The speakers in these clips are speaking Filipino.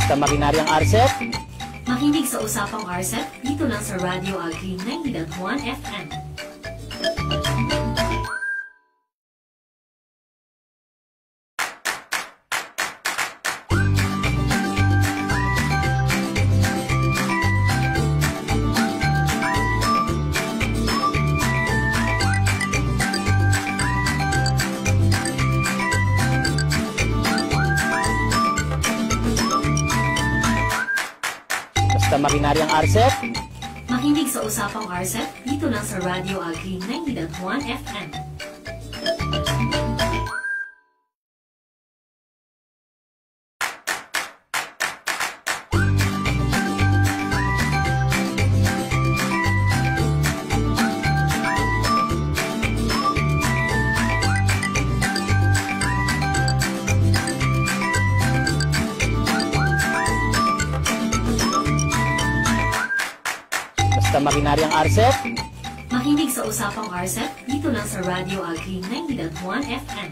Basta Makinaryang RCEP. Makinig sa Usapang RCEP dito lang sa Radio Agri 90.1 FM. Basta Makinaryang RCEP. Makinig sa Usapang RCEP dito lang sa Radio Agri 90.1 FM. Basta Makinaryang RCEP. Makinig sa Usapang RCEP dito lang sa Radio Agri 90.1 FM.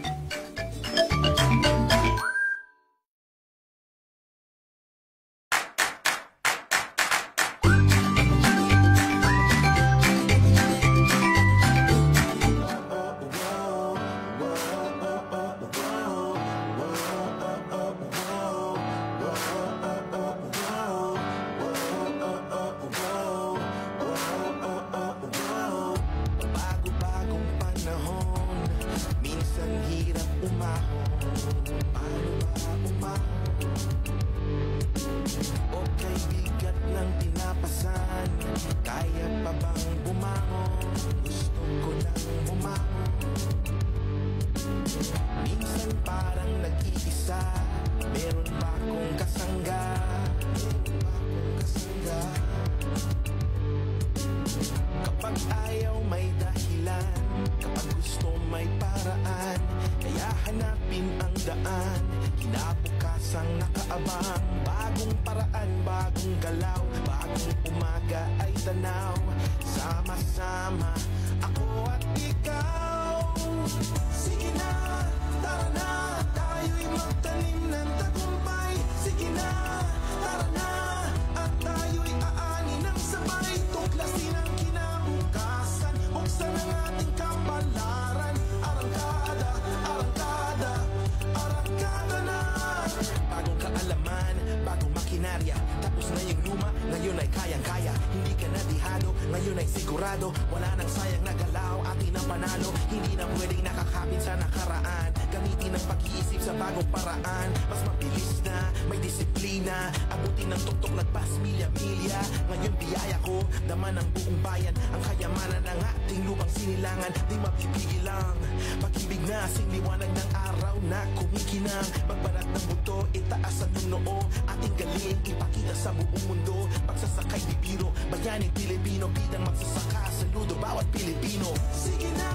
Wala nang sayang na galaw, atin ang panalo. Hindi na pwedeng nakakapit sa nakaraan. Gamitin ang pag-iisip sa bagong paraan. Mas mabilis na, may disiplina. Abutin ng tuktok, lagpas milya-milya. Ngayon biyaya ko, daman ng buong bayan. Ang kayamanan ng ating lupang sinilangan. Di mapipigil lang, pag-ibig na singliwanag ng araw na kumikinang. Magbalat ng buto, itaas ang noo. Ating galing, ipakita sa buong mundo. Pagsasakay di biro, bayaning Pilipino. Bidang magsasaka, saludo bawat Pilipino. Sige na,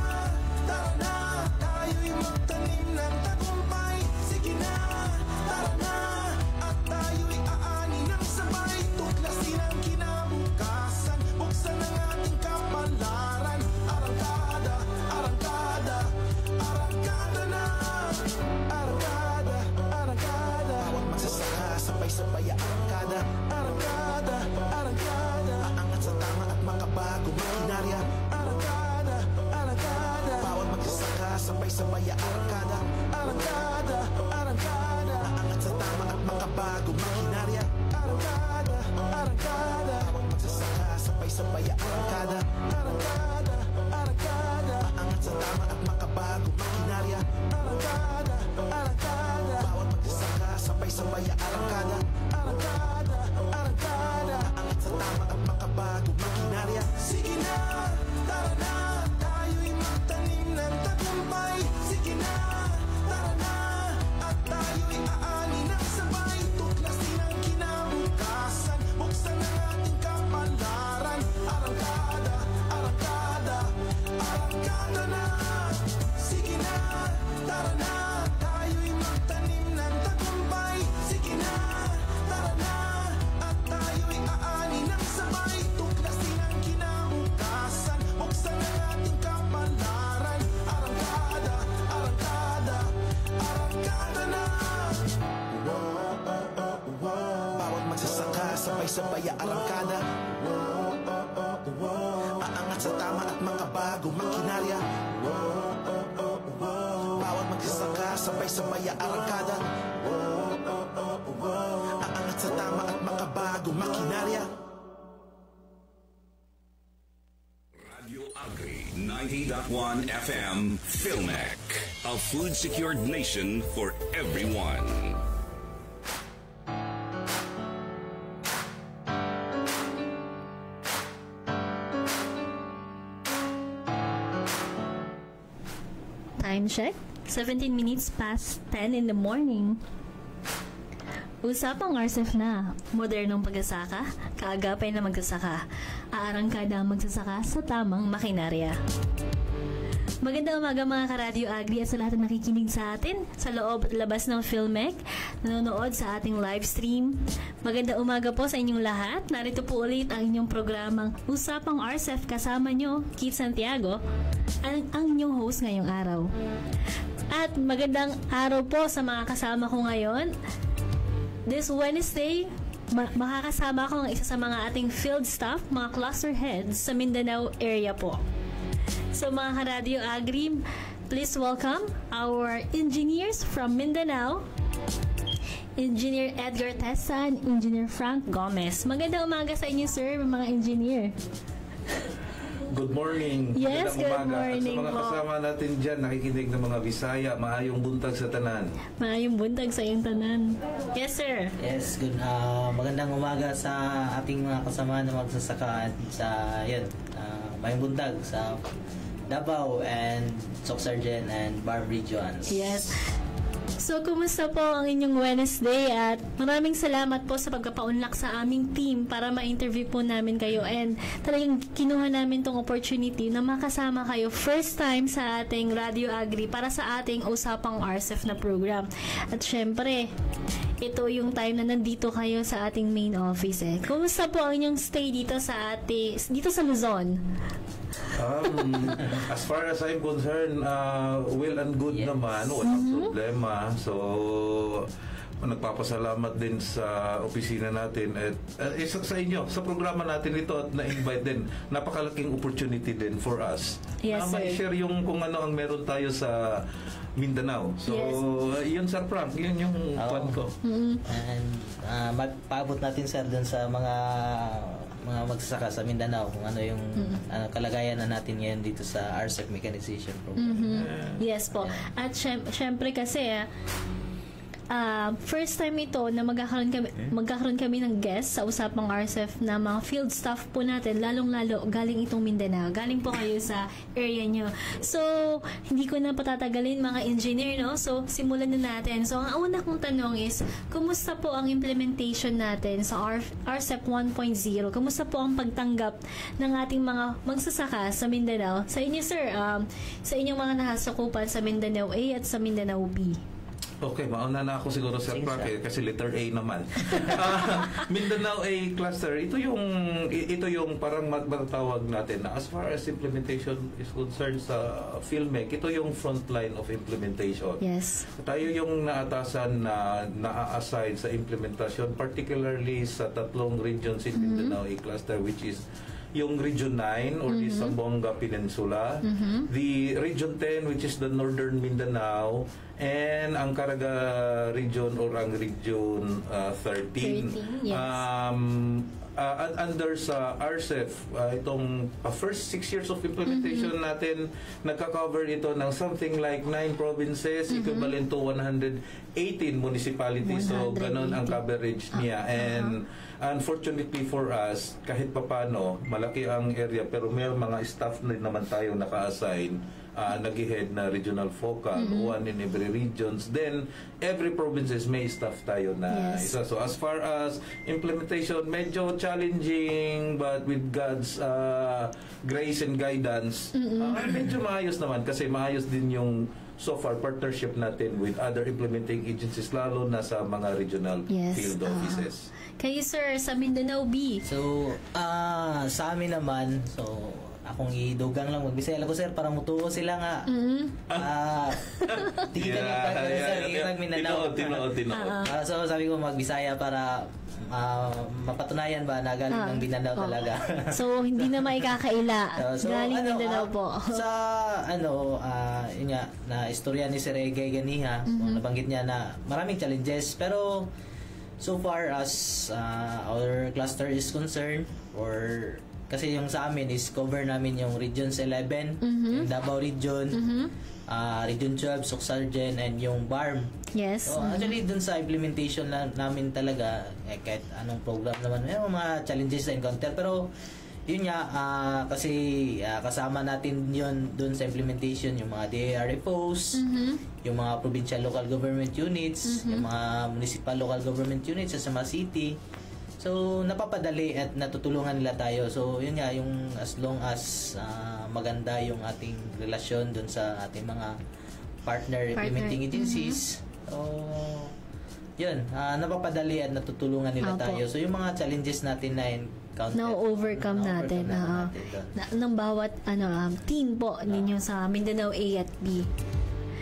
tara na, tayo'y magtanim ng tagumpay. Sige na, tara na, at tayo'y aani ng sabay. Tuklasin ang kinabukasan, buksan ang ating kapalaran. Arangkada, arangkada, arangkada na. Arangkada, arangkada, bawat magsasaka, sabay-sabay arangkada. Arangkada, arangkada, aangat sa tama at makabago makinarya. Arangkada, arangkada, bawat magsasaka, sabay-sabay arangkada. Arangkada, arangkada, aangat sa tama at makabago makinarya. Arangkada, arangkada, bawat magsasaka, sabay-sabay arangkada. Arangkada, arangkada, aangat sa tama at makabago makinarya. Arangkada, arangkada, bawat magsasaka, sabay-sabay arangkada. Arangkada, arangkada, aangat sa tama at makabago makinarya. Sige na, tara na, tayo'y magtanim ng tagumpay. Sige na, tara na, at tayo'y aani ng sabay. Tuklasin ang kinabukasan, buksan ang ating kapalaran. Arangkada, arangkada, arangkada na. Sige na, tara na, tayo'y magtanim ng tagumpay. Sige na, sabay-sabay arangkada. Aangat sa tama at makabagong makinarya. Bawat magsasaka, sabay-sabay arangkada. Aangat sa tama at makabagong makinarya. Radio Agri 90.1 FM Filmec, a food-secured nation for everyone. Time check, 17 minutes past 10 in the morning. Usapang RCEF na, modernong pagsasaka, kaagapay na magsasaka, aarangkada ang magsasaka sa tamang makinarya. Magandang umaga mga ka-Radio Agri at sa lahat na nakikinig sa atin sa loob at labas ng Filmec, nanonood sa ating live stream. Magandang umaga po sa inyong lahat. Narito po ulit ang inyong programang Usapang RCEF kasama nyo, Keith Santiago, ang inyong host ngayong araw. At magandang araw po sa mga kasama ko ngayon. This Wednesday, makakasama ko ang isa sa mga ating field staff, mga cluster heads sa Mindanao area po. So mga ka-Radio Agri, please welcome our engineers from Mindanao, Engineer Edgar Tessa and Engineer Frank Gomez. Magandang umaga sa inyo, sir, mga engineer. Good morning. Yes, good morning at sa mga po. kasama natin dyan, nakikinig ng mga Bisaya, maayong buntag sa tanan. Maayong buntag sa iyong tanan. Yes, sir. Yes, good. Magandang umaga sa ating mga kasama na magsasaka at sa mayong buntag sa Davao and Soc Sargent and Barb regions. Yes. So, kumusta po ang inyong Wednesday at maraming salamat po sa pagpapaunlak sa aming team para ma-interview po namin kayo and talagang kinuha namin tong opportunity na makasama kayo first time sa ating Radio Agri para sa ating Usapang RCEF na program. At syempre, ito yung time na nandito kayo sa ating main office eh. Kumusta po ang inyong stay dito sa sa Luzon? As far as I'm concerned, well and good Yes. naman, walang problema. So, nagpapasalamat din sa opisina natin at sa inyo, sa programa natin ito at na-invite din. Napakalaking opportunity din for us. Yes, na sir. ma-share yung kung ano ang meron tayo sa Mindanao. So, yun Sir Frank, yun yung plan ko. And magpaabot natin, sir, dun sa mga magsasaka sa Mindanao kung ano yung kalagayan na natin ngayon dito sa RCEF Mechanization Program. Yes po. At syempre kasi first time ito na magkakaroon kami ng guest sa Usapang RCEF na mga field staff po natin, lalong-lalo galing itong Mindanao. Galing po kayo sa area nyo. So, hindi ko na patatagalin mga engineer, no? So, simulan na natin. So, ang una kong tanong is, kumusta po ang implementation natin sa RCEF 1.0? Kumusta po ang pagtanggap ng ating mga magsasaka sa Mindanao? Sa inyo, sir, sa inyong mga nasasakupan sa Mindanao A at sa Mindanao B. Okay, mauna na ako siguro Sir Frank kasi letter A naman. Mindanao A cluster, ito yung parang matatawag natin na as far as implementation is concerned sa Filmec, ito yung front line of implementation. Yes. Tayo yung naatasan na naa-assign sa implementation, particularly sa tatlong regions in Mindanao A cluster, which is yung Region 9 or the Zamboanga Peninsula, the Region 10 which is the Northern Mindanao, and ang Caraga region or ang Region 13. 13, yes. Under sa RCEF, itong first 6 years of implementation natin, nagka-cover ito ng something like 9 provinces, equivalent to 118 municipalities. So, ganun ang coverage niya. And unfortunately for us, kahit papano, malaki ang area, pero may mga staff na naman tayo naka-assign, nag-head na regional focal, one in every regions. Then, every provinces may staff tayo na isa. So, as far as implementation, medyo challenging, but with God's grace and guidance, medyo maayos naman kasi maayos din yung so far partnership natin with other implementing agencies, lalo na sa mga regional field offices. Kayo, sir, sa Mindanao B. So, sa amin naman, akong idugang lang magbisaya lang ko sir para mutuo sila nga. Tigitan yung pag Mindanao. Tinood. So sabi ko magbisaya para mapatunayan ba na galing ng Mindanao talaga. So, hindi na maikakaila. Galing Mindanao po. Sa yun nga, na istorya ni Sir Egay ganiha, nabanggit niya na maraming challenges, pero so far as our cluster is concerned, or kasi yung sa amin is cover namin yung Regions 11, yung Davao Region, Region 12, Socsargen, and yung BARM. Yes. So, actually, dun sa implementation namin talaga, kahit anong program naman, may mga challenges na encounter. Pero, yun nga, kasi kasama natin yun dun sa implementation, yung mga DARFOs, yung mga provincial local government units, yung mga municipal local government units sa mga city. So, napapadali at natutulungan nila tayo. So, yun nga, yung as long as maganda yung ating relasyon dun sa ating mga partner implementing agencies. So, yun, napapadali at natutulungan nila tayo. So, yung mga challenges natin na encounter, na-overcome natin. Ng bawat team po ninyo sa Mindanao A at B.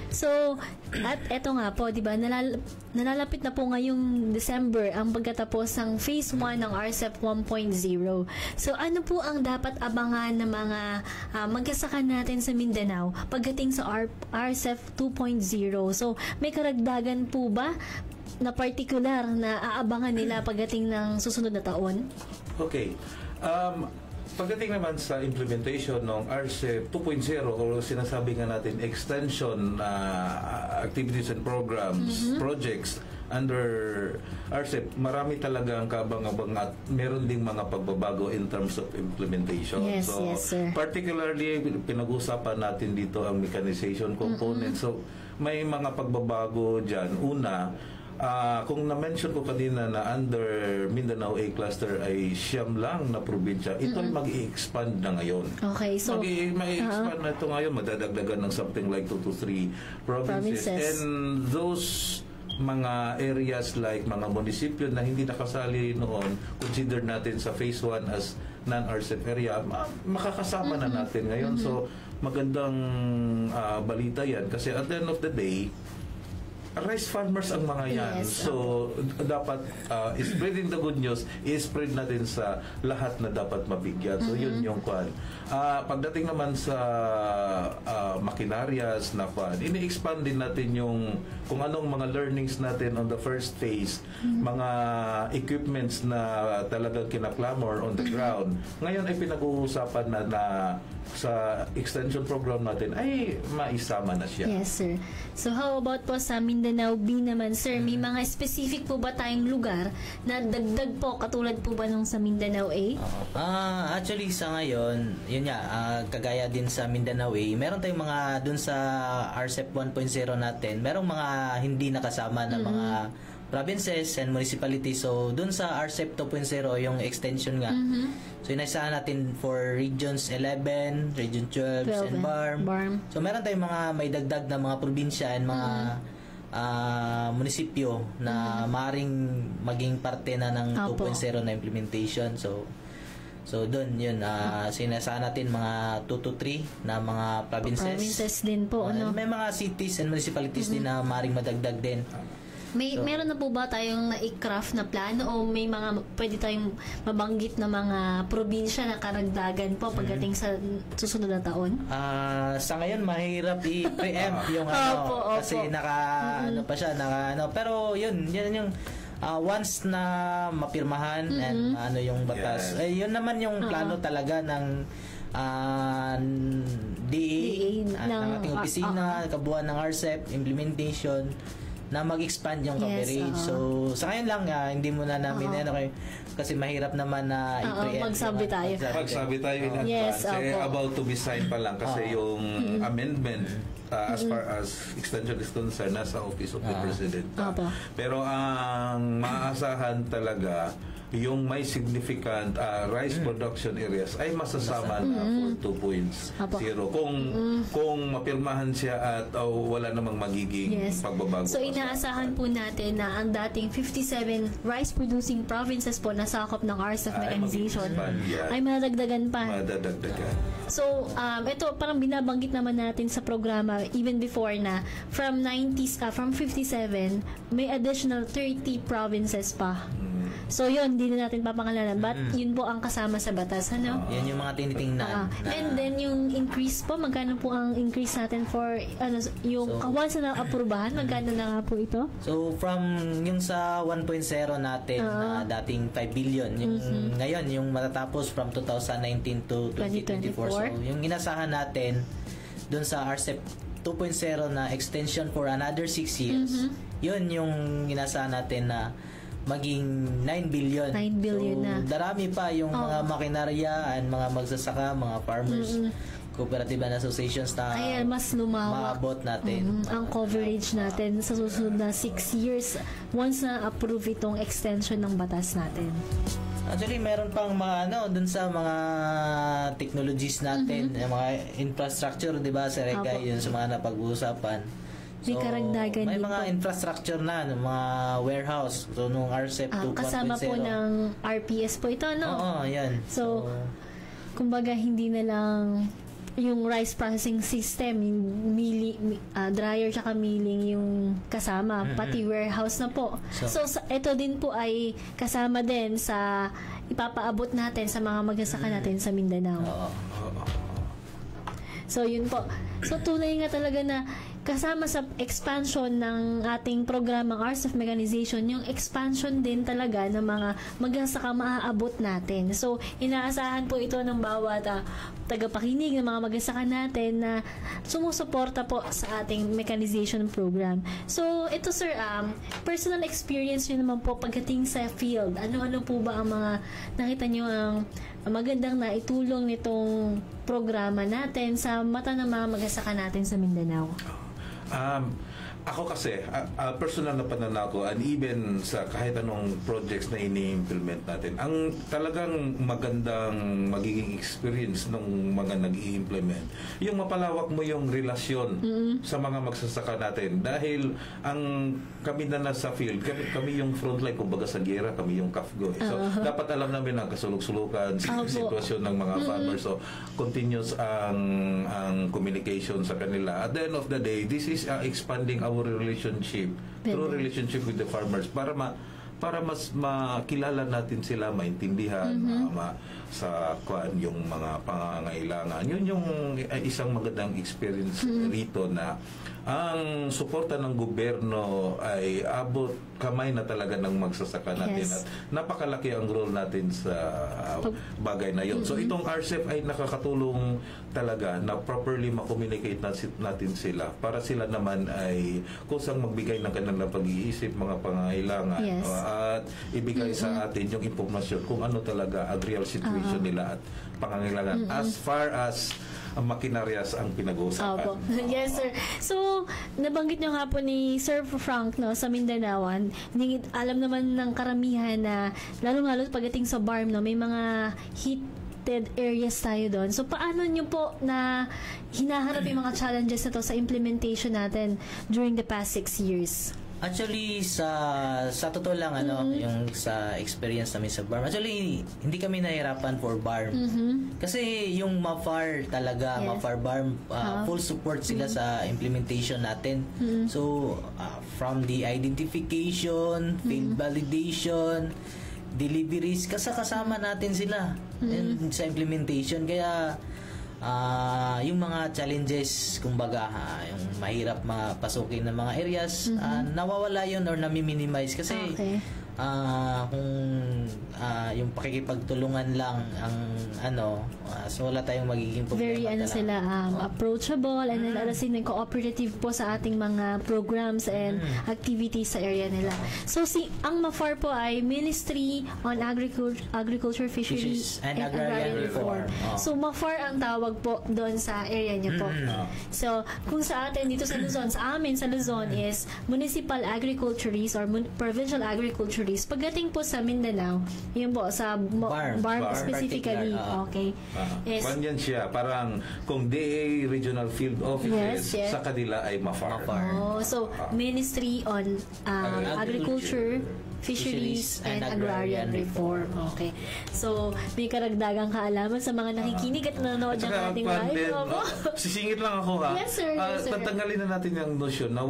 So, at eto nga po, di ba, nalalapit na po ngayong December ang pagkatapos ng Phase 1 ng RCEP 1.0. So, ano po ang dapat abangan ng mga magkasaka natin sa Mindanao pagdating sa RCEP 2.0? So, may karagdagan po ba na particular na aabangan nila pagdating ng susunod na taon? Okay. Pagdating naman sa implementation ng RCEP 2.0 o sinasabi nga natin extension activities and programs, projects under RCEP, marami talaga ang kaabang-abang at meron ding mga pagbabago in terms of implementation. Yes, so, yes, sir. Particularly, pinag-usapan natin dito ang mechanization component. So, may mga pagbabago dyan. Una, kung na-mention ko kanina na under Mindanao A cluster ay siyam lang na probinsya, ito ay mag-i-expand na ngayon. Okay, so mag-i-expand na ito ngayon, madadagdagan ng something like 2 to 3 provinces. And those mga areas like mga munisipyo na hindi nakasali noon, consider natin sa phase 1 as non-RCEP area, makakasama na natin ngayon. So, magandang balita yan kasi at the end of the day, rice farmers ang mga yan. Yes. So, dapat spreading the good news, i-spread natin sa lahat na dapat mabigyan. So, yun yung kwan. Pagdating naman sa makinarias na kwan, ini-expand din natin yung kung anong mga learnings natin on the first phase, mga equipments na talagang kinaklamor on the ground. Ngayon ay pinag-uusapan na sa extension program natin ay maisama na siya. Yes, sir. So, how about po sa Mindanao B naman, sir? May mga specific po ba tayong lugar na dagdag po, katulad po ba nung sa Mindanao A? Actually, sa ngayon, yun nga, kagaya din sa Mindanao A, meron tayong mga dun sa RCEP 1.0 natin, merong mga hindi nakasama na mga provinces and municipalities. So, dun sa RCEP 2.0, yung extension nga. So, inaisahan natin for Regions 11, Region 12, and BARM. So, meron tayong mga may dagdag na mga probinsya and mga munisipyo na maaaring maging parte na ng 2.0 na implementation. So doon yun, sinasahan natin mga 2 to 3 na mga provinces. Provinces din po, ano? May mga cities and municipalities din na maaaring madagdag din. Meron na po ba tayong na-craft na plano o may mga pwede tayong mabanggit na mga probinsya na karagdagan po pagdating sa susunod na taon? Sa ngayon mahirap i-preempt yung kasi ano pa siya, pero yun yung once na mapirmahan and yung batas, yun naman yung plano talaga ng DA ng ating opisina, kabuuan ng RCEP implementation na mag-expand yung coverage. So, sa ngayon lang, hindi muna namin kasi mahirap naman na i-preempt. Magsabi tayo. Magsabi tayo in advance. About to be signed pa lang kasi yung amendment as far as extension is concerned, nasa Office of the President. Pero ang maaasahan talaga yung may significant rice production areas ay masasama na for 2.0 kung mapirmahan siya at wala namang magiging pagbabago. So inaasahan po natin na ang dating 57 rice producing provinces po na sakop ng RCEP mechanization ay madadagdagan pa. So ito parang binabanggit naman natin sa programa even before na from 57 may additional 30 provinces pa. So yun, hindi na natin papangalanan. But yun po ang kasama sa batas. Ano? Yan yung mga tinitingnan. And then yung increase po, magkano po ang increase natin for yung once na aprubahan, magkano na nga po ito? So from yung sa 1.0 natin na dating 5 billion, yung ngayon yung matatapos from 2019 to 2024. So yung inasahan natin dun sa RCEP 2.0 na extension for another 6 years, yun yung inasahan natin na maging 9 billion. 9 billion so, na. Darami pa yung mga makinarya and mga magsasaka, mga farmers, cooperative and associations na mas lumawak. Maabot natin. Ang coverage natin sa susunod na 6 years once na approve itong extension ng batas natin. Actually, meron pang mga dun sa mga technologies natin, yung mga infrastructure, 'di ba, Sir Rekay, yun sa mga napag-uusapan. May karagdagan may din mga po. Infrastructure na, mga warehouse. So, nung RCEP 2.0. Kasama po ng RPS po ito, no? Oo, yan. So, kumbaga, hindi na lang yung rice processing system, yung dryer tsaka milling yung kasama, pati warehouse na po. So ito din po ay kasama din sa ipapaabot natin sa mga magsasaka natin sa Mindanao. So yun po. So tunay nga talaga na kasama sa expansion ng ating programang RCEP mechanization, yung expansion din talaga ng mga magsasaka maaabot natin. So, inaasahan po ito ng bawat tagapakinig ng mga magsasaka natin na sumusuporta po sa ating mechanization program. So, ito sir, personal experience nyo naman po pagdating sa field. Ano-ano po ba ang mga nakita nyo ang magandang naitulong nitong programa natin sa mata ng mga magsasaka natin sa Mindanao? Ako kasi, personal na pananaw ko, and even sa kahit anong projects na ini-implement natin, ang talagang magandang magiging experience ng mga nag-i-implement, yung mapalawak mo yung relasyon sa mga magsasaka natin. Dahil kami na nasa field, kami yung frontline, kumbaga sa gera, kami yung kafgo. So, dapat alam namin ang kasuluk-sulukan, sitwasyon ng mga farmers. So, continuous ang communication sa kanila. At the end of the day, this is expanding our relationship, true relationship with the farmers para mas makilala natin sila, maintindihan sa yung mga pangangailangan. Yun yung isang magandang experience rito na ang suporta ng gobyerno ay abot kamay na talaga ng magsasaka natin at napakalaki ang role natin sa bagay na yun. So itong RCEP ay nakakatulong talaga na properly ma-communicate natin sila para sila naman ay kusang magbigay ng kanilang pag-iisip, mga pangangailangan at ibigay sa atin yung impormasyon kung ano talaga ang real situation nila at pangangailangan as far as ang makinaryas ang pinag-uusapan. Yes, sir. So, nabanggit nyo nga po ni Sir Frank sa Mindanaoan, alam naman ng karamihan na lalo-lalo pagdating sa BARM, may mga heated areas tayo doon. So, paano nyo po na hinaharap yung mga challenges na to sa implementation natin during the past 6 years? Actually, sa totoo lang, yung sa experience namin sa BARM, actually, hindi kami nahirapan for BARM. Kasi yung MAFAR talaga, MAFAR BARM, full support sila sa implementation natin. So, from the identification, field validation, deliveries, kasama natin sila sa implementation. Kaya, yung mga challenges, kumbaga, yung mahirap mapasukin ng mga areas, nawawala yun or nami-minimize kasi kung yung pakikipagtulungan lang ang so wala tayong magiging problema. Very sila approachable and then cooperative po sa ating mga programs and activities sa area nila. So ang MAFAR po ay Ministry on Agriculture, Fisheries and Agrarian Reform. So MAFAR ang tawag po doon sa area niyo po. So kung sa atin dito sa Luzon, sa amin sa Luzon is Municipal Agriculturist or Provincial Agriculturist fisheries. Pagdating po sa Mindanao, yun po, sa Barb specifically. Okay. Yes. Yan siya. Parang kung DA Regional Field Offices, Yes. sa kanila ay MAFAR. Oh, so Ministry on Agriculture, Fisheries and Agrarian Reform. Okay. So, may karagdagang kaalaman sa mga nakikinig at nanonood ng ating live. Sisingit lang ako ha. Yes, sir. Yes, sir. Tatanggalin na natin yung notion na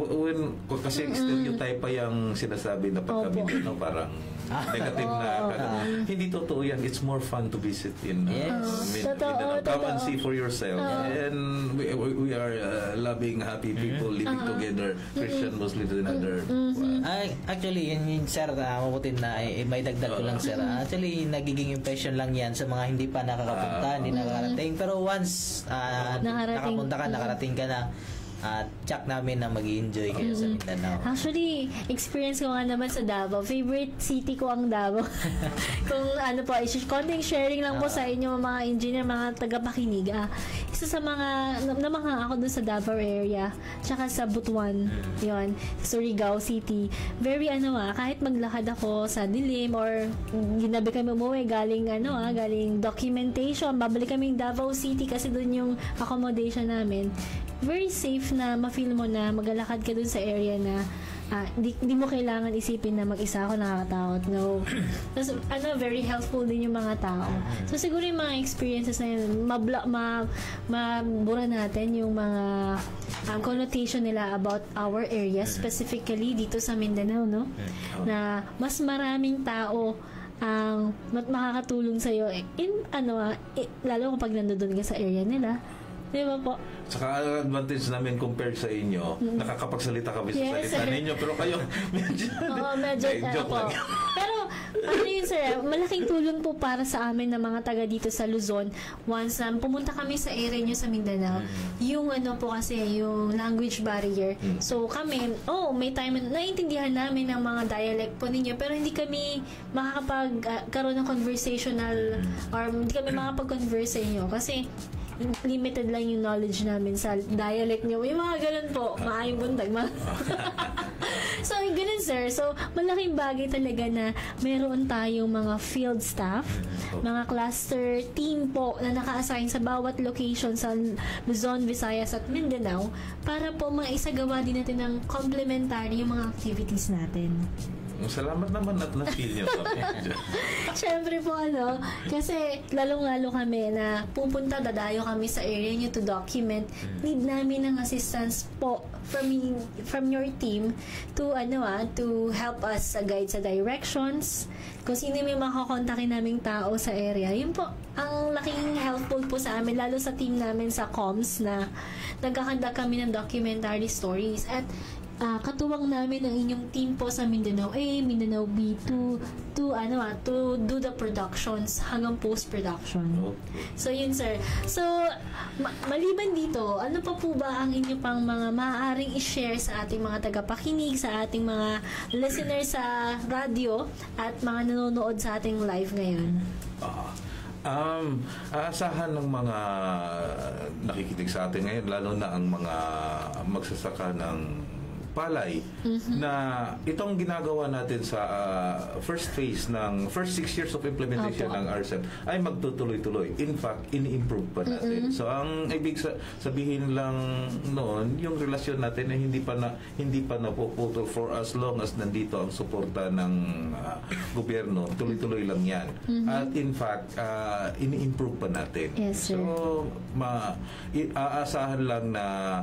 kasi stereotype pa yung sinasabi na pagka Mindanao parang negative na. Hindi totoo yan. It's more fun to visit in Mindanao. Come and see for yourself. And we are loving, happy people living together. Christian, Muslims, and other. Actually, yun sir, mabutin na may dagdag ko lang sir. Actually, nagiging impression lang yan sa mga hindi pa nakakapunta, hindi nakakarating. Pero once nakarating ka na, check namin na mag-i-enjoy kayo sa Mindanao. Actually, experience ko nga naman sa Davao. Favorite city ko ang Davao. Kung ano po, konting sharing lang po sa inyo mga engineer, mga tagapakinig. Isa sa mga, namangha ako dun sa Davao area, tsaka sa Butuan, yon, Surigao City. Very kahit maglakad ako sa dilim or ginabi kami umuwi galing documentation, babalik kaming Davao City kasi dun yung accommodation namin. Very safe na ma-feel mo na maglalakad ka dun sa area na di mo kailangan isipin na mag-isa ako, nakakatakot. No. Tapos, very helpful din yung mga tao. So, siguro yung mga experiences na yun, mabura natin yung mga connotation nila about our area, specifically dito sa Mindanao, no? Na mas maraming tao ang makakatulong sa'yo lalo kapag nandoon ka sa area nila. Di ba po? Saka advantage namin compared sa inyo, nakakapagsalita kami sa salita ninyo, pero kayo medyo joke lang. Pero yun sir, malaking tulong po para sa amin na mga taga dito sa Luzon once pumunta kami sa area nyo sa Mindanao, yung po kasi yung language barrier. So kami, may time naiintindihan namin ang mga dialect po ninyo, pero hindi kami makakapagkaroon ng conversational or hindi kami makakapag-converse sa inyo kasi limited lang yung knowledge namin sa dialect niyo. May mga ganun po. Maayong buntag. So, ganun sir. So, malaking bagay talaga na meron tayong mga field staff, mga cluster team po na naka-assign sa bawat location sa Luzon, Visayas at Mindanao para po maisagawa din natin ng complementary yung mga activities natin. Salamat naman at na-feel nyo kami. Syempre po kasi lalong-lalo kami na pupunta, dadayo kami sa area nyo to document. Need namin ng assistance po from your team to to help us guide sa directions. Kung sino may makakontakin naming tao sa area, yun po ang laking helpful po sa amin, lalo sa team namin sa comms na nagkakanda kami ng documentary stories. At katuwang namin ang inyong team po sa Mindanao A, Mindanao B to do the productions hanggang post-production. Okay. So yun sir. So maliban dito, ano pa po ba ang inyo pang mga maaaring i-share sa ating mga tagapakinig, sa ating mga listeners sa radio at mga nanonood sa ating live ngayon? Aasahan ng mga nakikinig sa atin ngayon, lalo na ang mga magsasaka ng palay, na itong ginagawa natin sa first phase ng first 6 years of implementation ng RCEP ay magtutuloy-tuloy. In fact, ini-improve pa natin. So ang ibig sabihin lang noon, yung relasyon natin ay hindi pa napuputol for as long as nandito ang suporta ng gobyerno. Tuloy-tuloy lang yan. At in fact, ini-improve pa natin. Yes, sir. So aasahan lang na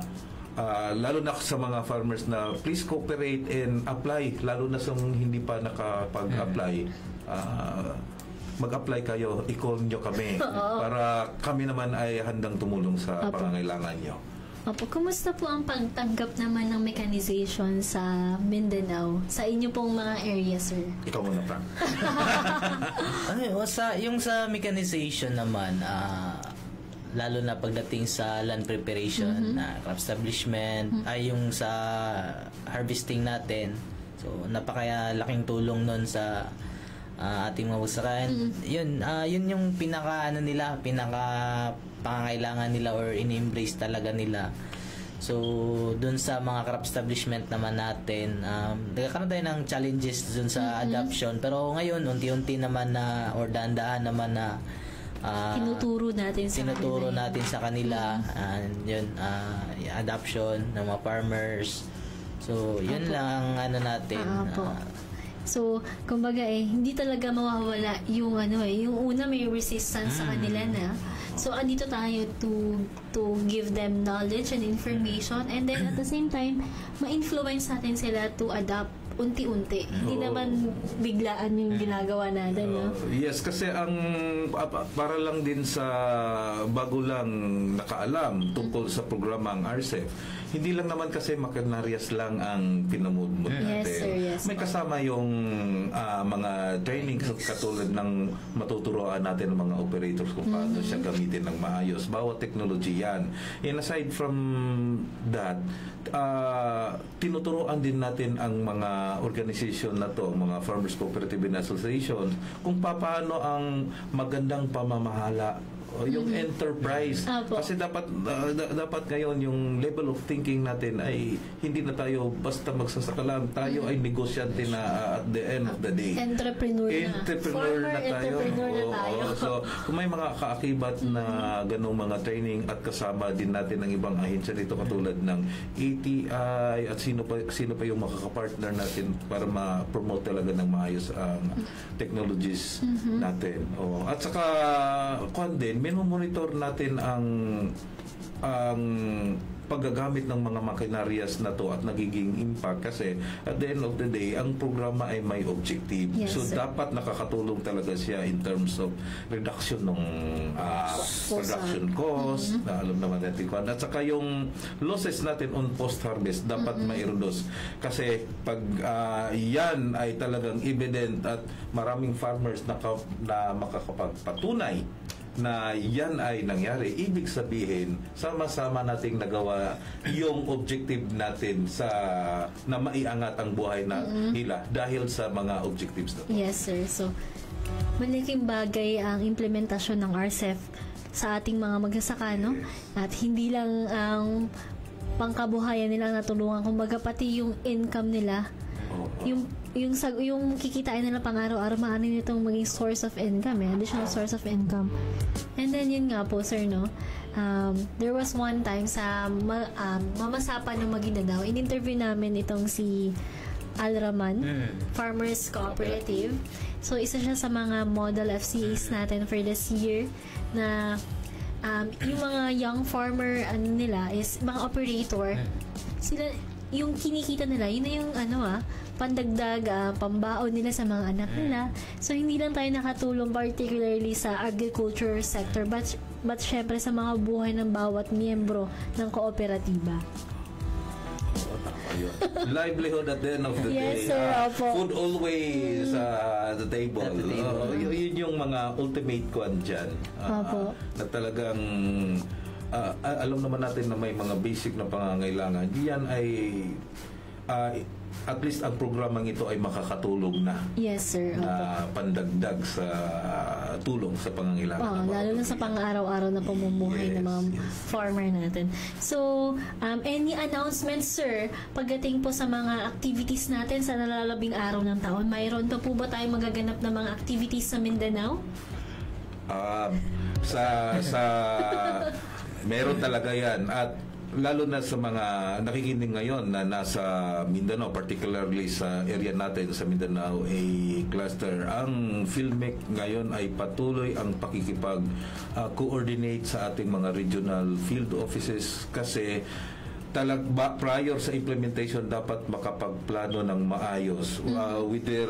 lalo na sa mga farmers na please cooperate and apply, lalo na sa hindi pa nakapag-apply, mag-apply kayo, i-call nyo kami para kami naman ay handang tumulong sa pangangailangan nyo. Opo, kumusta po ang pagtanggap naman ng mechanization sa Mindanao sa inyo pong mga area, sir? Ikaw muna, Frank. Yung sa mechanization naman, lalo na pagdating sa land preparation, crop establishment, ay yung sa harvesting natin. So, napakalaking tulong nun sa ating mga usakan. Yun yung pinaka pangangailangan nila or in-embrace talaga nila So, dun sa mga crop establishment naman natin, nagkakaroon tayo ng challenges dun sa adoption. Pero ngayon, unti-unti naman na, or daan-daan naman na, tinuturo natin sa kanila. And yun, adoption ng mga farmers. So, yun lang ang natin. So, kumbaga hindi talaga mawawala yung yung una may resistance sa kanila na. So, andito tayo to give them knowledge and information, and then at the same time, ma-influence natin sila to adapt unti-unti. Hindi naman biglaan yung ginagawa natin, no? Yes, kasi ang para lang din sa bago lang nakaalam tungkol sa programang RCEP, hindi lang naman kasi Maquinarias lang ang pinamudmud natin. Yes, sir, yes. May kasama yung mga training katulad ng matuturoan natin ng mga operators kung paano siya gamitin ng maayos. Bawat technology yan. And aside from that, tinuturoan din natin ang mga organization na to, mga Farmers Cooperative and Association, kung paano ang magandang pamamahala yung enterprise. Kasi dapat ngayon yung level of thinking natin ay hindi na tayo basta magsasaka lang, tayo ay negosyante na at the end of the day. Entrepreneur na tayo. So kung may mga kaakibat na ganung mga training at kasama din natin ang ibang ahensya dito katulad ng ATI at sino pa yung makakapartner natin para ma-promote talaga ng maayos ang technologies natin. At saka din monitor natin ang paggagamit ng mga makinarias na to at nagiging impact kasi at the end of the day ang programa ay may objective. Yes, so sir. dapat nakakatulong talaga siya in terms of reduction ng production cost na alam naman natin kung at saka yung losses natin on post-harvest dapat ma-reduce kasi pag yan ay talagang evident at maraming farmers na makakapagpatunay na yan ay nangyari, ibig sabihin sama-sama nating nagawa yung objective natin na maiangat ang buhay na nila dahil sa mga objectives na to. Yes, sir. So, malaking bagay ang implementasyon ng RCEP sa ating mga magsasaka, no? At hindi lang ang pangkabuhayan nila natulungan, kumbaga pati yung income nila, yung kikitain nila pang araw-araw, maanin itong maging source of income, additional source of income. And then yun nga po, sir, no, there was one time sa Mamasapa ng Maguindanao, in-interview namin itong si Alraman, Farmers Cooperative. So isa siya sa mga model FCAs natin for this year na yung mga young farmer nila is mga operator, sila yung kinikita nila, yun na yung pandagdag, pambaon nila sa mga anak nila. So, hindi lang tayo nakatulong particularly sa agriculture sector, but syempre sa mga buhay ng bawat miyembro ng kooperatiba. Livelihood at the end of the day. Yes, sir, food always at the table. Yun yung mga ultimate kwan dyan. Na talagang alam naman natin na may mga basic na pangangailangan. Yan ay at least ang programang ito ay makakatulong na. Yes, sir. Na pandagdag sa tulong sa pangangailangan. Lalo na sa pang-araw-araw na pamumuhay ng mga farmer natin. So, any announcements, sir, pagdating po sa mga activities natin sa nalalabing araw ng taon? Mayroon pa po ba tayong magaganap na mga activities sa Mindanao? Meron talaga yan at lalo na sa mga nakikinig ngayon na nasa Mindanao, particularly sa area natin sa Mindanao A cluster, ang PhilMec ngayon ay patuloy ang pakikipag-coordinate sa ating mga regional field offices kasi prior sa implementation dapat makapagplano ng maayos with their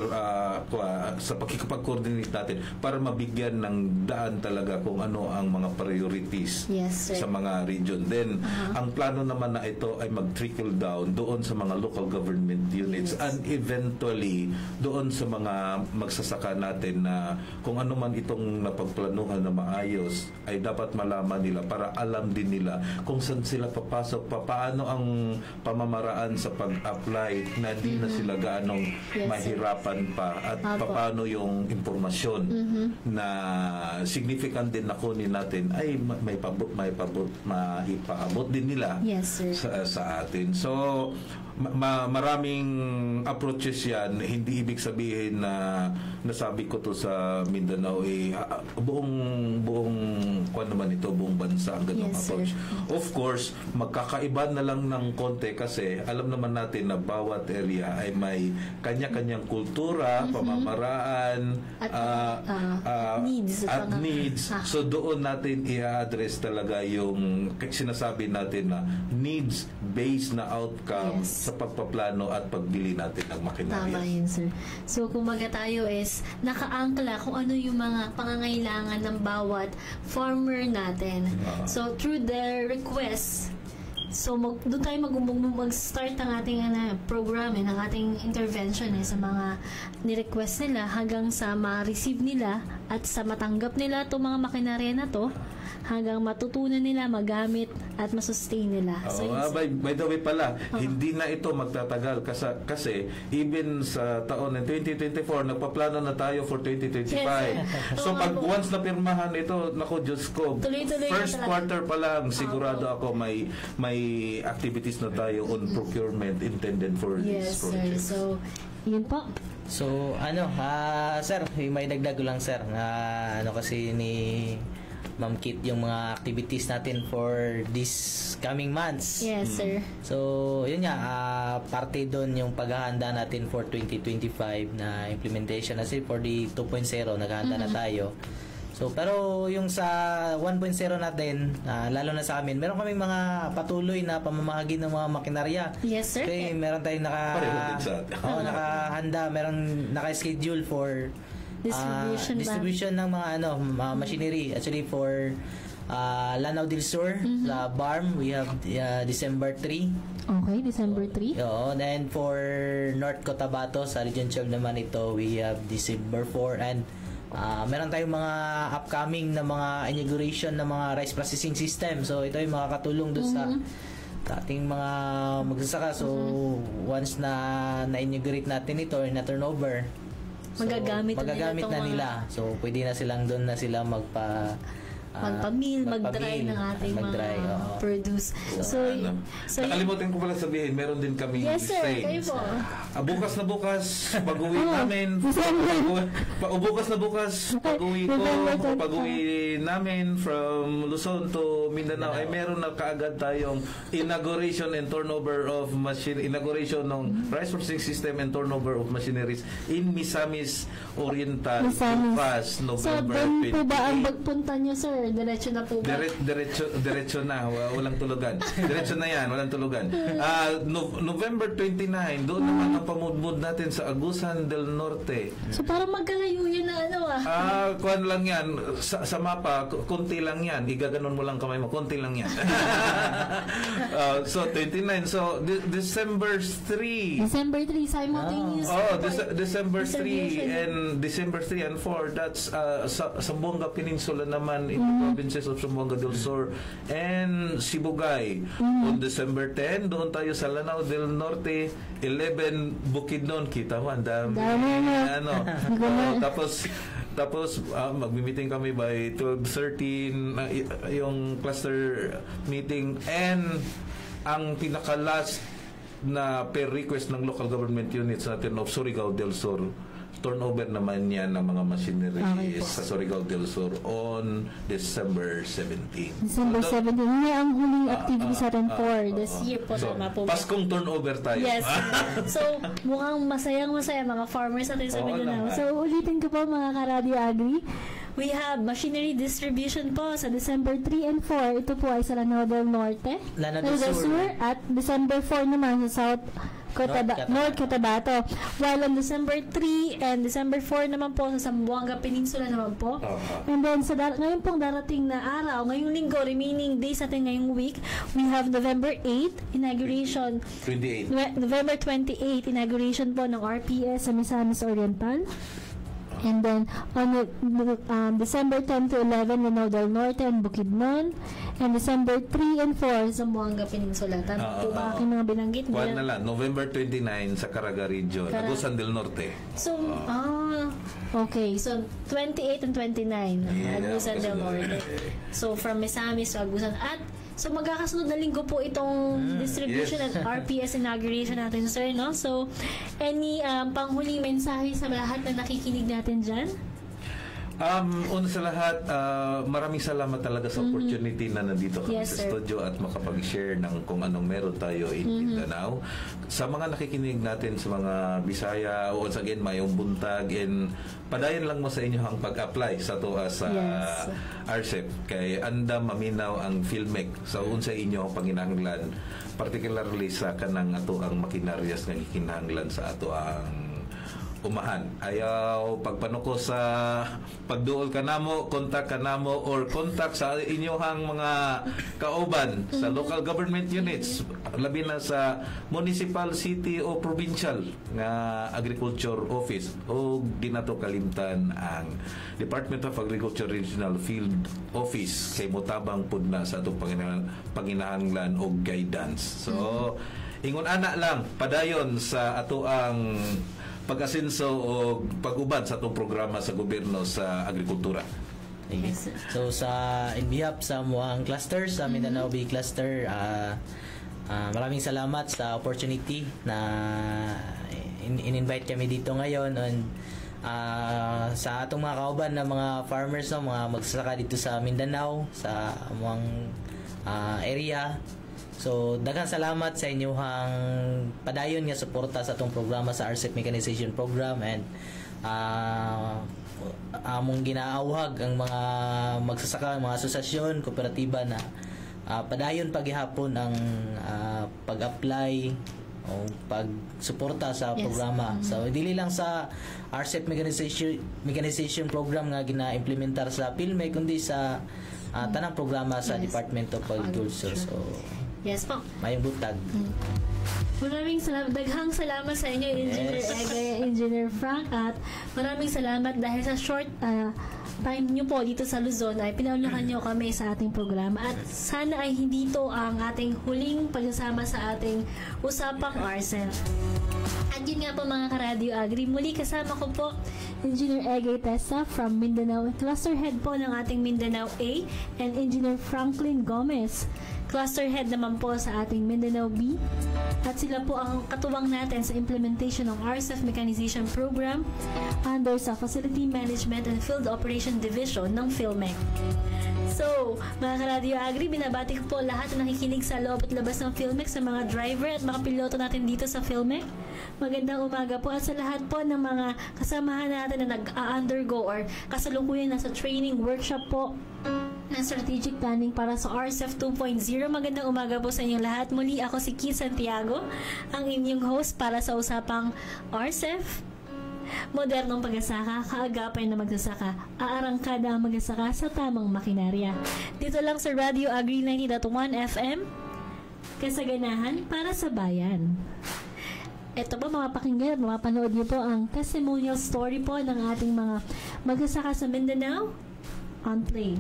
sa pakikipag-coordinate natin para mabigyan ng daan talaga kung ano ang mga priorities sa mga region. Then ang plano naman na ito ay mag-trickle down doon sa mga local government units and eventually doon sa mga magsasaka natin na kung ano man itong napagplanuhan na maayos ay dapat malaman nila para alam din nila kung saan sila papasok, paano ano ang pamamaraan sa pag-apply na di na sila gaanong Yes, mahirapan pa at Apo. paano yung impormasyon na significant din na kunin natin ay maipaabot din nila Yes, sir. sa atin. So maraming approaches yan. Hindi ibig sabihin na nasabi ko to sa Mindanao buong kwan naman ito, buong bansa ang ganung Yes, approach. sir. Of course, magkakaiba na lang ng konti kasi alam naman natin na bawat area ay may kanya-kanyang kultura, pamamaraan, At, needs. at needs. Ah. So doon natin i-address talaga yung sinasabi natin na needs-based na outcome Yes. sa pagpaplano at pagbili natin ng makinarya. Tama yun, sir. So, kumaga tayo is nakaangkla kung ano yung mga pangangailangan ng bawat farmer natin. So, through their requests, so doon tayo mag-start ang ating program, ng ating intervention sa mga ni-request nila hanggang sa ma-receive nila at sa matanggap nila itong mga makinarya na to hanggang matutunan nila magamit at masustain nila. So, By the way pala, hindi na ito magtatagal kasi even sa taon ng 2024, nagpaplano na tayo for 2025. Yes. So pag once na pirmahan ito, naku Diyos ko, Tuloy-tuloy na first talaga. quarter pa lang, sigurado ako may activities na tayo on procurement intended for yes, this sir. project. So, yun po. So, sir, may dagdag ko lang, sir. Kasi ni Ma'am Kit yung mga activities natin for this coming months. Yes, sir. So, yun nga, parte doon yung paghahanda natin for 2025 na implementation. Kasi for the 2.0, naghahanda na tayo. So, pero yung sa 1.0 natin, lalo na sa amin, meron kaming mga patuloy na pamamahagi ng mga makinarya. Yes, sir. Okay, meron tayong Pareho din sa atin. nakahanda, meron naka-schedule for distribution ng mga machinery. Actually for Lanao del Sur, sa BARM, we have December 3. Okay, December 3. Oo, then for North Cotabato, sa Region 12 naman ito, we have December 4. And meron tayong mga upcoming na mga inauguration ng mga rice processing system. So ito yung makakatulong doon sa ating mga magsasaka. So once na-inaugurate natin ito, na turnover, Magagamit na nila. So pwede na silang doon na sila magpa-meal, mag-dry ng ating mag-dry, mga produce. So, nakalimutan ko pala sabihin, meron din kami yes, sir. Kayo po. bukas na bukas, pag-uwi namin. Bukas na bukas, pag-uwi namin from Luzon to Mindanao, ay meron na kaagad tayong inauguration and turnover of inauguration ng rice processing system and turnover of machineries in Misamis Oriental. Bukas, November 28. So, po ba ang pagpunta nyo, sir? Diretso na po ba? Diretso na, walang tulugan. Diretso na yan, walang tulugan. November 29, doon naman ang pamudmud natin sa Agusan del Norte. So, parang magkalayo yun na Kuwan lang yan, sa mapa, konti lang yan. Igaganon mo lang kamay mo, konti lang yan. So, 29. So, December 3. December 3, simultaneous. December 3 and December 3 and 4, that's sa Zamboanga Peninsula naman in the provinces of Zamboanga del Sur and Sibugay. On December 10, doon tayo sa Lanao del Norte. 11, Bukidnon. Kita mo, ang dami. Tapos magmi-meeting kami by 12:13 yung cluster meeting, and ang pinaka-last na per request ng local government units natin of Surigao del Sur, turnover naman yan ng mga machinery sa Surigao del Sur on December 17. December 17. Hindi ang huling activity sa rin for this year po. So, tama po. Paskong turnover tayo. Yes. So, mukhang masayang-masaya mga farmers natin sa Mindanao. So, ulitin ko po mga ka-Radio Agri. We have machinery distribution po sa December 3 and 4. Ito po ay sa Lanao del Norte, Lanao del Sur, at December 4 naman sa North Cotabato. While on December 3 and December 4 naman po sa Zamboanga Peninsula naman po. And then sa ngayon pong darating na araw, ngayong linggo, remaining days natin ngayong week, we have November 8 inauguration. 28. November 28 inauguration po ng RPS sa Misamis Oriental. And then, on December 10 to 11, Lanao del Norte and Bukidnon. And December 3 and 4, Zamboanga Peninsula. Tama po ba aking mga binanggit? Kuwan na lang, November 29 sa Caraga Region, Agusan del Norte. So, okay. So, 28 and 29, Agusan del Norte. So, from Misamis to Agusan. At, so magkakasunod na linggo po itong distribution at RPS inauguration natin, sir, no? So, any panghuling mensahe sa lahat na nakikinig natin dyan? Una sa lahat, maraming salamat talaga sa opportunity na nandito kami Yes, sa sir. studio at makapag-share ng kung anong meron tayo in Mindanao. Sa mga nakikinig natin sa mga Bisaya, once again, mayong buntag, and padayon lang mo sa inyo ang pag-apply sa to sa RCEP. Kay andam maminaw ang filmek sa unsa inyo ang panginahanglan, particularly sa kanang ato ang makinaryas nga gikinahanglan sa ato ang umahan. Ayaw pagpanuko sa pagduol kanamo, kontak kanamo or kontak sa inyohang mga kauban sa local government units, labi na sa municipal, city o provincial nga agriculture office, o di na to kalimtan ang Department of Agriculture Regional Field Office kay motabang pud na sa atong panginahanglan o guidance. So ingon ana lang padayon sa ato ang pag-asenso o pag-uban sa itong programa sa gobyerno sa agrikultura. Yes, sir. So in behalf sa mga cluster, sa Mindanao Bay Cluster, maraming salamat sa opportunity na in-invite kami dito ngayon, and sa atong mga kauban na mga farmers, mga magsasaka dito sa Mindanao, sa mga area. So, daghang salamat sa inyong padayon nga suporta sa atong programa sa RCEP Mechanization Program, and among ginaawhag ang mga magsasaka, mga asosasyon, kooperatiba na padayon paghihapon ang pag-apply o pagsuporta sa programa. So, dili lang sa RCEP Mechanization Program nga gina-implementar sa PhilMec, kundi sa tanang programa sa Department of Agriculture. So, yes po. mayong butag. Maraming salamat. Daghang salamat sa inyo, Engineer Egay, Engineer Frank, at maraming salamat dahil sa short time nyo po dito sa Luzon ay pinaunahan nyo kami sa ating programa, at sana ay hindi ito ang ating huling pagsasama sa ating usapang RCEP. At yun nga po mga ka-Radio Agri, muli kasama ko po Engineer Egay Tessa from Mindanao, Cluster Head po ng ating Mindanao A, and Engineer Franklin Gomez, Cluster Head naman po sa ating Mindanao B, at sila po ang katuwang natin sa implementation ng RCEP Mechanization Program under sa Facility Management and Field Operation Division ng PhilMec. So, mga ka-Radio Agri, binabati ko po lahat na nakikinig sa loob at labas ng PhilMec, sa mga driver at mga piloto natin dito sa PhilMec. Magandang umaga po, at sa lahat po ng mga kasamahan natin na nag-undergo or kasalukuyan nasa training workshop po ng strategic planning para sa RCEP 2.0. Magandang umaga po sa inyong lahat. Muli ako si Keith Santiago, ang inyong host para sa usapang RCEP. Modernong pag-asaka, kaagapay na magsasaka, aarangkada ang magsasaka sa tamang makinarya. Dito lang sa Radio Agri 90.1 FM, kasaganahan para sa bayan. Ito po mga pakinggan at mapanood niyo po ang testimonial story po ng ating mga magsasaka sa Mindanao on play.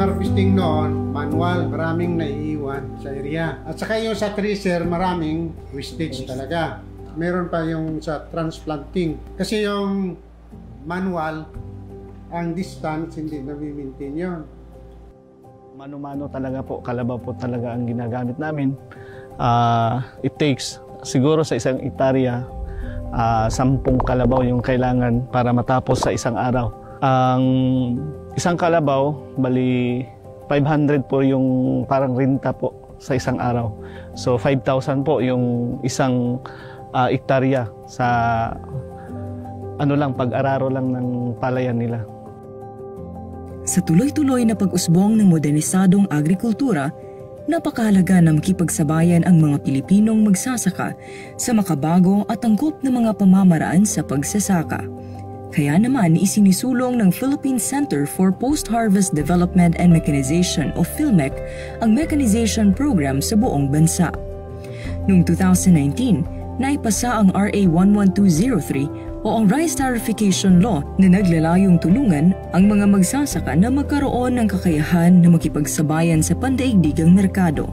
Harvesting noon, manual, maraming naiiwan sa area. At saka yung sa tracer, maraming wastage talaga. Meron pa yung sa transplanting. Kasi yung manual, ang distance, hindi nami-maintain yun. Mano-mano talaga po, kalabaw po talaga ang ginagamit namin. It takes, siguro sa isang hektarya, 10 kalabaw yung kailangan para matapos sa isang araw. Ang isang kalabaw, bali 500 po yung parang renta po sa isang araw. So 5,000 po yung isang hektarya sa pag-araro lang ng palayan nila. Sa tuloy-tuloy na pag-usbong ng modernisadong agrikultura, napakahalaga na makipagsabayan ang mga Pilipinong magsasaka sa makabago at angkop na mga pamamaraan sa pagsasaka. Kaya naman isinisulong ng Philippine Center for Post-Harvest Development and Mechanization o PhilMec ang mechanization program sa buong bansa. Noong 2019, naipasa ang RA 11203 o ang Rice Tarification Law na naglalayong tulungan ang mga magsasaka na magkaroon ng kakayahan na makipagsabayan sa pandaigdigang merkado.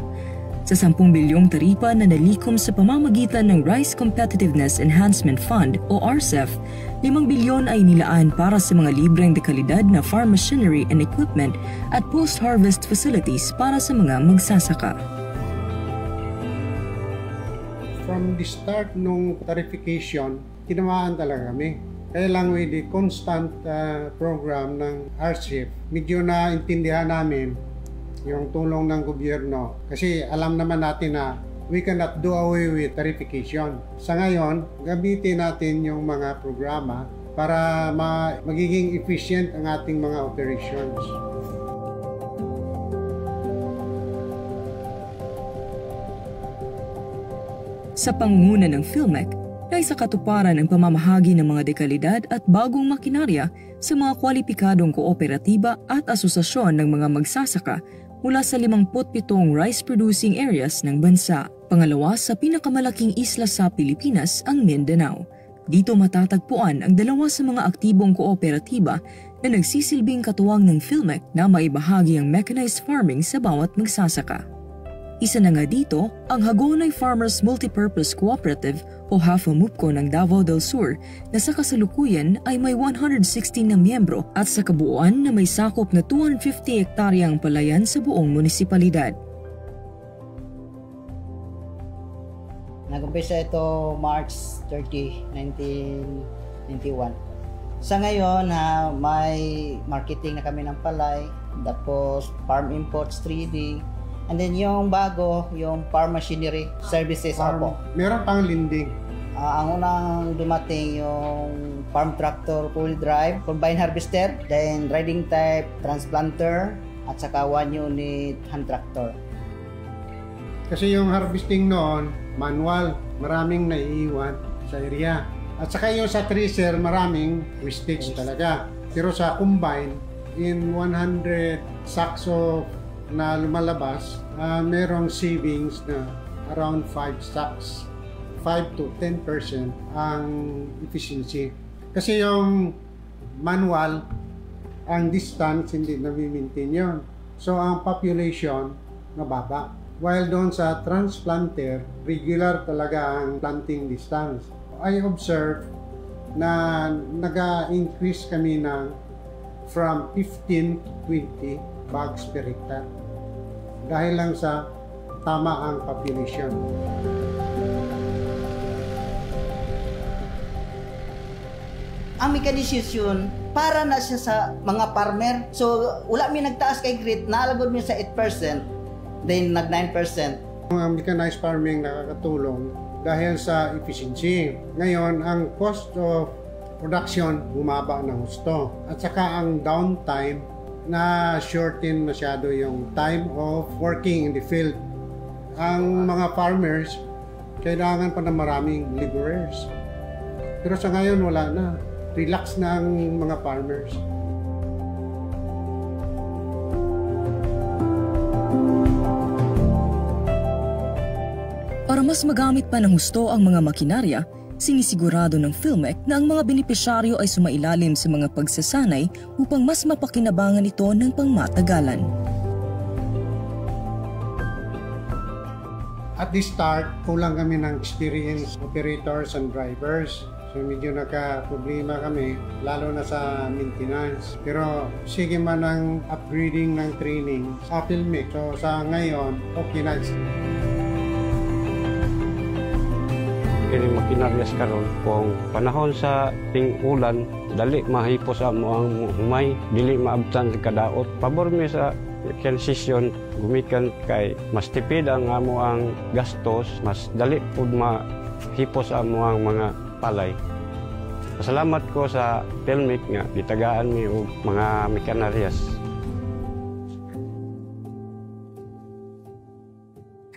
Sa 10 bilyong taripa na nalikom sa pamamagitan ng Rice Competitiveness Enhancement Fund o RCEF, 5 bilyon ay nilaan para sa mga libreng dekalidad na farm machinery and equipment at post-harvest facilities para sa mga magsasaka. From the start nung tarification, tinamaan talaga kami. Kaya lang with the constant program ng RCEF, medyo naintindihan namin yung tulong ng gobyerno. Kasi alam naman natin na we cannot do away with tarification. Sa ngayon, gamitin natin yung mga programa para magiging efficient ang ating mga operations. Sa pangunguna ng PhilMec, ay sa katuparan ang pamamahagi ng mga dekalidad at bagong makinarya sa mga kwalipikadong kooperatiba at asosasyon ng mga magsasaka mula sa 57 rice-producing areas ng bansa. Pangalawa sa pinakamalaking isla sa Pilipinas, ang Mindanao. Dito matatagpuan ang dalawa sa mga aktibong kooperatiba na nagsisilbing katuwang ng PhilMec na maibahagi ang mechanized farming sa bawat magsasaka. Isa na nga dito ang Hagonoy Farmers Multipurpose Cooperative o HAFA-MUPCO ng Davao del Sur na sa kasalukuyan ay may 116 na miyembro at sa kabuuan na may sakop na 250 hektaryang palayan sa buong munisipalidad. Nag-umpisa ito March 30, 1991. Sa ngayon, may marketing na kami ng palay, tapos farm imports 3D, and then yung bago, yung farm machinery services. Meron pang linding. Ang unang dumating yung farm tractor full drive, combine harvester, then riding type transplanter, at saka 1 unit hand tractor. Kasi yung harvesting noon, manual, maraming naiiwan sa area. At saka yung sa thresher, maraming wastage talaga. Pero sa combine, in 100 sacks of na lumalabas, merong savings na around 5 sacks. 5 to 10% ang efficiency. Kasi yung manual, ang distance hindi na-maintain yun. So ang population, mababa. While doon sa transplanter, regular talaga ang planting distance. I observe na nag-increase kami ng from 15 to 20 bags per hectare. Dahil lang sa tama ang population. Ang mechanization, para na siya sa mga farmer. So, wala mi nagtaas kay grade, naalagod mi sa 8%, then nag 9%. Ang mechanized farming nakakatulong dahil sa efficiency. Ngayon, ang cost of production bumaba ng husto. At saka ang downtime na shorten masyado yung time of working in the field. Ang mga farmers, kailangan pa ng maraming laborers. Pero sa ngayon, wala na. Relax na ang mga farmers. Para mas magamit pa ng husto ang mga makinarya, sinisigurado ng PhilMec na ang mga benepisyaryo ay sumailalim sa mga pagsasanay upang mas mapakinabangan ito ng pangmatagalan. At the start, kulang kami ng experienced operators and drivers. So medyo nagka-problema kami, lalo na sa maintenance. Pero sige man ang upgrading ng training sa PhilMec. So sa ngayon, okay na. Kini makinarya karon kung panahon sa ting-ulan dali mahipo sa mo ang humay dili maabtan kadaot pabor mi sa transition gumikan kay mas tipid ang amo ang gastos mas dali pud hipo sa amuang mga palay. Salamat ko sa Pelmic nga gitagaan mi og mga mekanarias.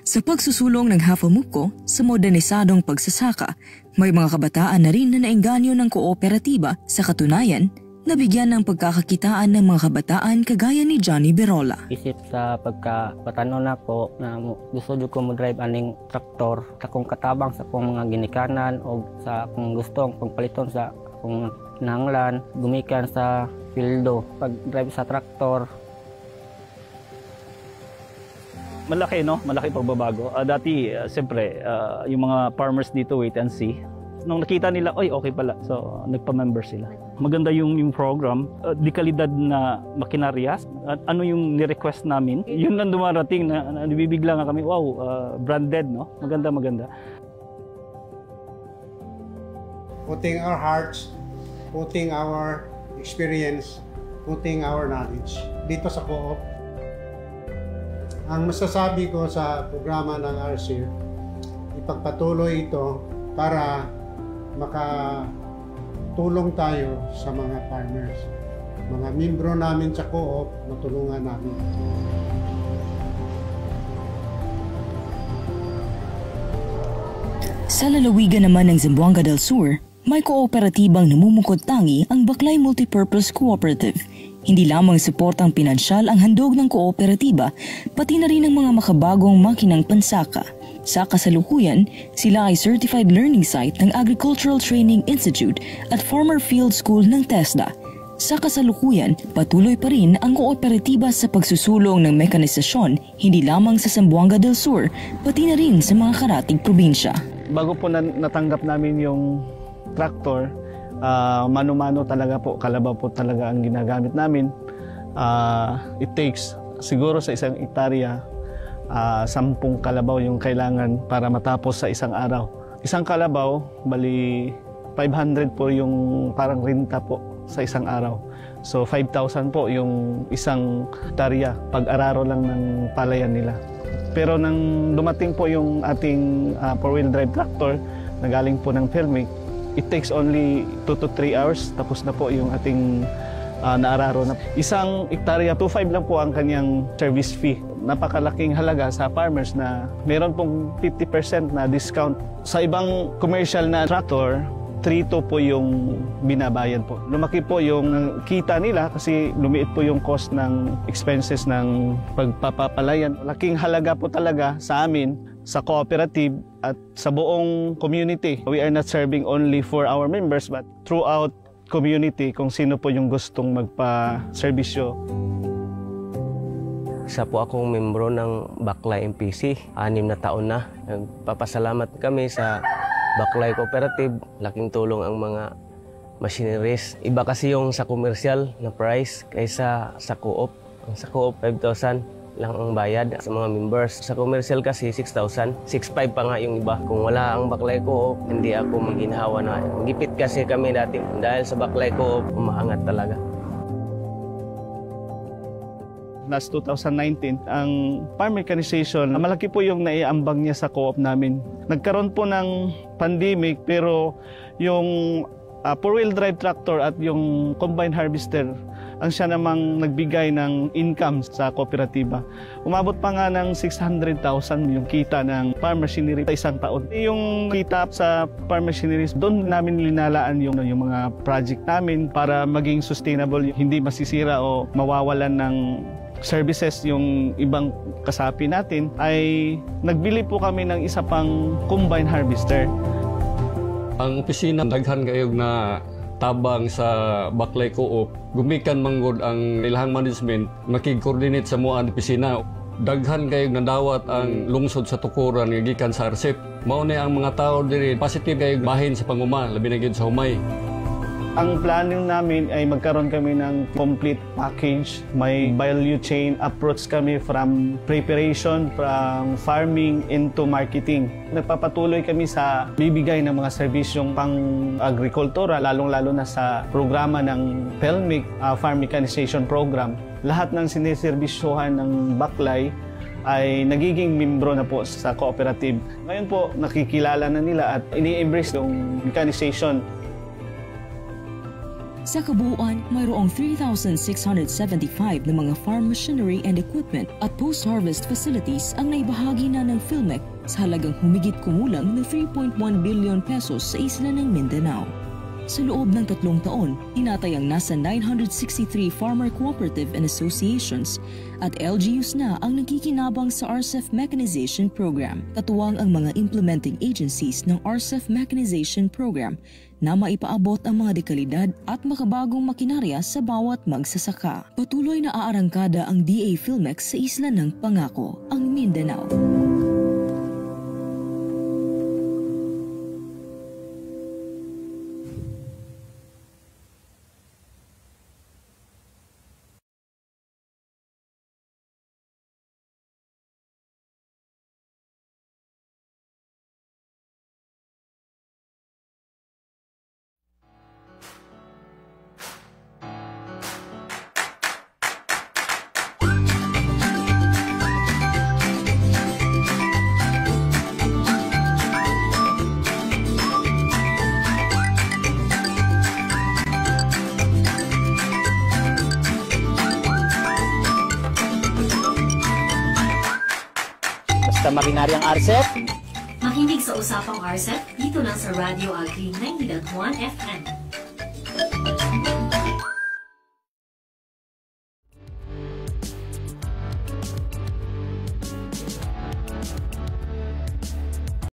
Sa pagsusulong ng Hafamuco sa modernisadong pagsasaka, may mga kabataan na rin na naengganyo ng kooperatiba. Sa katunayan, nabigyan ng pagkakakitaan ng mga kabataan kagaya ni Johnny Berola. Isip sa pagkapatano na ko na gusto ko mo-drive aning traktor sa kung katabang sa kung mga ginikanan o sa kung gustong pagpaliton sa kung nanglan, gumikan sa pildo. Pag-drive sa traktor, malaki, no? Malaki pagbabago. Dati, siyempre, yung mga farmers dito wait and see. Nung nakita nila, oy, okay pala. So, nagpa-member sila. Maganda yung program. Di kalidad na makinarya. At ano yung ni-request namin. Yun lang dumarating na nabibigla nga kami, wow, branded, no? Maganda, maganda. Putting our hearts, putting our experience, putting our knowledge dito sa co-op. Ang masasabi ko sa programa ng RCIR, ipagpatuloy ito para makatulong tayo sa mga farmers. Mga membro namin sa co-op, matulungan namin. Sa lalawigan naman ng Zamboanga del Sur, may kooperatibang namumukod tangi ang Baklay Multipurpose Cooperative. Hindi lamang suportang pinansyal ang handog ng kooperatiba, pati na rin ang mga makabagong makinang pansaka. Sa kasalukuyan, sila ay Certified Learning Site ng Agricultural Training Institute at Farmer Field School ng TESDA. Sa kasalukuyan, patuloy pa rin ang kooperatiba sa pagsusulong ng mekanisasyon, hindi lamang sa Zamboanga del Sur, pati na rin sa mga karatig probinsya. Bago po natanggap namin yung traktor, mano-mano talaga po, kalabaw po talaga ang ginagamit namin. It takes siguro sa isang hektarya, 10 kalabaw yung kailangan para matapos sa isang araw. Isang kalabaw, bali 500 po yung parang renta po sa isang araw. So 5,000 po yung isang hektarya, pag-araro lang ng palayan nila. Pero nang dumating po yung ating 4-wheel drive tractor na galing po ng Pelmic, it takes only 2 to 3 hours, tapos na po yung ating naararo na. Isang hektarya, 2.5 lang po ang kanyang service fee. Napakalaking halaga sa farmers na meron pong 50% na discount. Sa ibang commercial na tractor, 3-2 po yung binabayad po. Lumaki po yung kita nila kasi lumiit po yung cost ng expenses ng pagpapapalayan. Laking halaga po talaga sa amin, sa cooperative at sa buong community. We are not serving only for our members but throughout community kung sino po yung gustong magpa-serbisyo. Isa po akong membro ng Baklay MPC, 6 na taon na. Nagpapasalamat kami sa Baklay Cooperative, laking tulong ang mga machineries. Iba kasi yung sa commercial na price kaysa sa co-op. Ang sa co-op, 5,000 lang ang bayad sa mga members. Sa commercial kasi 6,000. 6,500 pa nga yung iba. Kung wala ang Baklay Co-op, hindi ako maginhawa na. Gipit kasi kami dati dahil sa Baklay Co-op, umaangat talaga. Last 2019, ang farm mechanization, malaki po yung naiambag niya sa co-op namin. Nagkaroon po ng pandemic pero yung 4-wheel drive tractor at yung combine harvester, ang siya namang nagbigay ng income sa kooperatiba. Umabot pa nga ng 600,000 yung kita ng farm machinery sa isang taon. Yung kita sa farm machinery, doon namin linalaan yung mga project namin para maging sustainable, hindi masisira o mawawalan ng services yung ibang kasapi natin, ay nagbili po kami ng isa pang combine harvester. Ang opisina daghan kayog na tabang sa Baklay Co-op, gumikan manggod ang ilahang management, makig-coordinate sa mga opisina. Daghan kayog nadawat ang lungsod sa tukuran nga gikan sa RCEP. Mao ni ang mga tao diri positive kayog bahin sa panguma, labi na gyud sa humay. Ang planning namin ay magkaroon kami ng complete package. May value chain approach kami from preparation, from farming into marketing. Nagpapatuloy kami sa bibigay ng mga serbisyong pang-agrikultura, lalong-lalo na sa programa ng Pelmic Farm Mechanization Program. Lahat ng siniservisyohan ng Baklay ay nagiging membro na po sa cooperative. Ngayon po, nakikilala na nila at ini-embrace yung mechanization. Sa kabuuan, mayroong 3,675 na mga farm machinery and equipment at post-harvest facilities ang naibahagi na ng PhilMec sa halagang humigit kumulang ng 3.1 billion pesos sa isla ng Mindanao. Sa loob ng 3 taon, tinatayang nasa 963 farmer cooperative and associations at LGUs na ang nagkikinabang sa RCEF Mechanization Program. Katuwang ang mga implementing agencies ng RCEF Mechanization Program na maipaabot ang mga dekalidad at makabagong makinarya sa bawat magsasaka. Patuloy na aarangkada ang DA PhilMec sa isla ng Pangako, ang Mindanao. Basta Makinaryang RCEF. Makinig sa Usapang RCEF dito lang sa Radio Agri 90.1 FM.